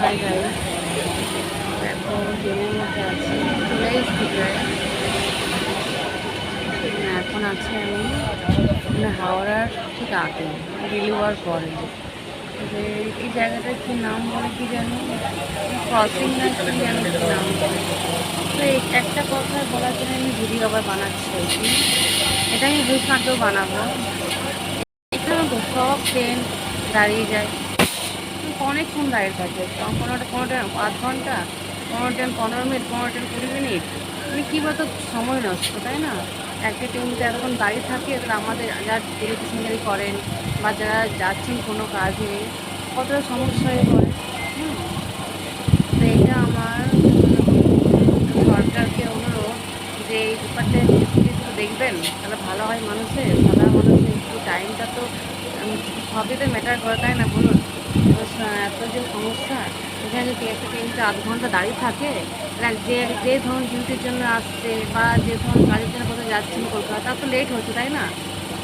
Hi guys, এখন ট্রেনের মধ্যে আছি, চলে এসেছি প্রায়। এখন আছে আমি হাওড়ার ঠিক আগে, রেলওয়ার পরে। যে এই জায়গাটার কি নাম বলে কি জানি, ক্রসিং না কি জানি কি নাম বলে। তো এই একটা কথা বলার জন্য আমি ভিডিও আবার বানাচ্ছি আর কি। এটা আমি ভুলভাটেও বানাবো। এখানে তো সব ট্রেন দাঁড়িয়ে যায়, অনেকক্ষণ দাঁড়িয়ে থাকে। কোনোটা কোনোটা আধ ঘন্টা, কোনো ট্রেন 15 মিনিট, কোনো ট্রেন 20 মিনিট। মানে কী বলতো, সময় নষ্ট, তাই না? একটা ট্রেন যদি এতক্ষণ দাঁড়িয়ে থাকে, তাহলে আমাদের যারা ডেলি প্যাসেঞ্জারি করেন বা যারা যাচ্ছেন কোনো কাজে, কতটা সমস্যা হয়ে পড়ে। তো এইটা আমার সরকারকে অনুরোধ যে এই ব্যাপারটা একটু দেখবেন, তাহলে ভালো হয়। সাধারণ মানুষের একটু টাইমটা তো সবই তো ম্যাটার করে, তাই না বলুন? তো এত যে সমস্যা, এখানে যদি একটা ট্রেনটা আধ ঘন্টা দাঁড়িয়ে থাকে, যে যে ধরুন ডিউটির জন্য আসছে বা যে ধরুন কাজের জন্য কোথাও যাচ্ছেন কলকাতা, তার তো লেট হচ্ছে, তাই না?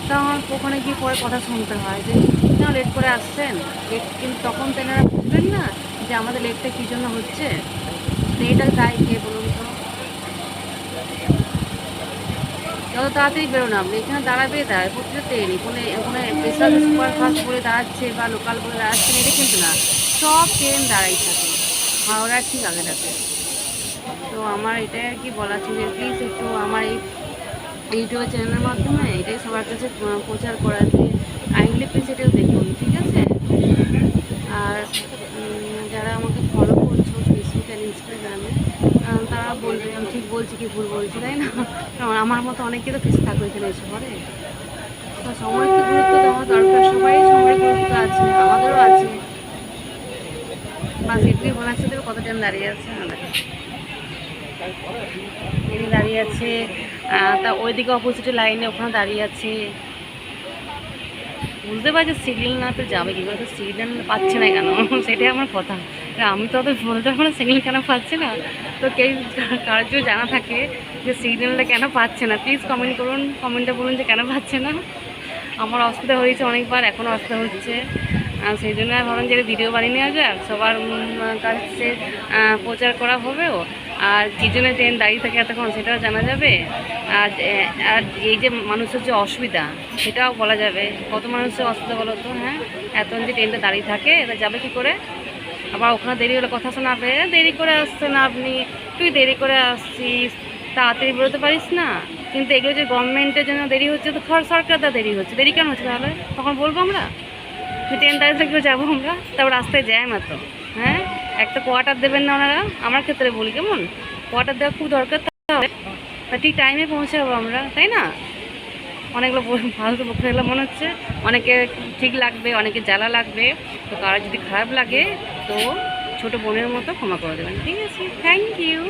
তখন ওখানে গিয়ে পরে কথা শুনতে হয় যে কেন লেট করে আসছেন। কিন্তু তখন তো এনারা বুঝবেন না যে আমাদের লেটটা কী জন্য হচ্ছে। তো এটা দায় কে বলুন তো? যত তাড়াতাড়ি বেরোন আপনি, এখানে দাঁড়াবে প্রতিটা ট্রেনই, কোনো ওখানে স্পেশাল সুপারফাস্ট বলে দাঁড়াচ্ছে বা লোকাল বলে দাঁড়াচ্ছে, এটা কিন্তু না, সব ট্রেন দাঁড়াই থাকে হাওড়ার ঠিক আগেটাতে। তো আমার এটাই আর কি বলা ছিল যে প্লিজ একটু আমার এই ইউটিউব চ্যানেলের মাধ্যমে এটাই সবার কাছে প্রচার করা যে কাইন্ডলি প্লিজ এটাও দেখুন, ঠিক আছে? আর যারা আমাকে ফলো করছো ফেসবুক আর ইনস্টাগ্রামে, তারা বলবে আমি ঠিক বলছি কি ভুল বলছি, তাই না? কারণ আমার মতো অনেকে তো ফেসে থাকবে এখানে এসে পড়ে। তো সময়কে গুরুত্ব দেওয়া দরকার, সবাই সময়ের গুরুত্ব আছে, আমাদেরও আছে। বাস এগুলি বলার সাথে কত টাইম দাঁড়িয়ে আছে এদিকে দাঁড়িয়ে আছে। তা ওইদিকে অপোজিটে লাইনে ওখানে দাঁড়িয়ে আছে। বুঝতে পারছি সিগন্যাল না তো যাবে কী করে, তো সিগন্যাল পাচ্ছে না কেন সেটাই আমার কথা। আমি তো অত বলতে পারবো না সিগন্যাল কেন পাচ্ছে না। তো কেউ কারোর যদি জানা থাকে যে সিগন্যালটা কেন পাচ্ছে না, প্লিজ কমেন্ট করুন, কমেন্টে বলুন যে কেন পাচ্ছে না। আমার অসুবিধা হয়েছে অনেকবার, এখনও অসুবিধা হচ্ছে। সেই জন্য ভাবলাম যে ভিডিও বানিয়ে নেওয়া যাক, সবার কাছে প্রচার করা হবেও। আর কী জন্য ট্রেন দাঁড়িয়ে থাকে এতক্ষণ সেটাও জানা যাবে। আর আর এই যে মানুষের যে অসুবিধা সেটাও বলা যাবে। কত মানুষের অসুবিধা বলো তো? হ্যাঁ, এতক্ষণ যে ট্রেনটা দাঁড়িয়ে থাকে, এটা যাবে কী করে? আবার ওখানে দেরি হলে কথা শোনাবে, দেরি করে আসছেন আপনি, তুই দেরি করে আসছিস, তাড়াতাড়ি বেরোতে পারিস না। কিন্তু এগুলো যে গভর্নমেন্টের জন্য দেরি হচ্ছে, তো সরকার দা দেরি হচ্ছে, দেরি কেন হচ্ছে তাহলে? তখন বলবো আমরা যে ট্রেন দাঁড়িয়ে থাকলেও যাবো আমরা, তারপর রাস্তায় জ্যাম এত। হ্যাঁ, একটা কোয়ার্টার দেবেন না ওনারা? আমার ক্ষেত্রে বলি, কেমন কোয়ার্টার দেওয়া খুব দরকার, তাহলে ঠিক টাইমে পৌঁছাবো আমরা, তাই না? অনেকগুলো ফালতু পক্ষে এগুলো মনে হচ্ছে, অনেকে ঠিক লাগবে, অনেকে জ্বালা লাগবে। তো কারো যদি খারাপ লাগে তো ছোটো বোনের মতো ক্ষমা করে দেবেন, ঠিক আছে? Thank you.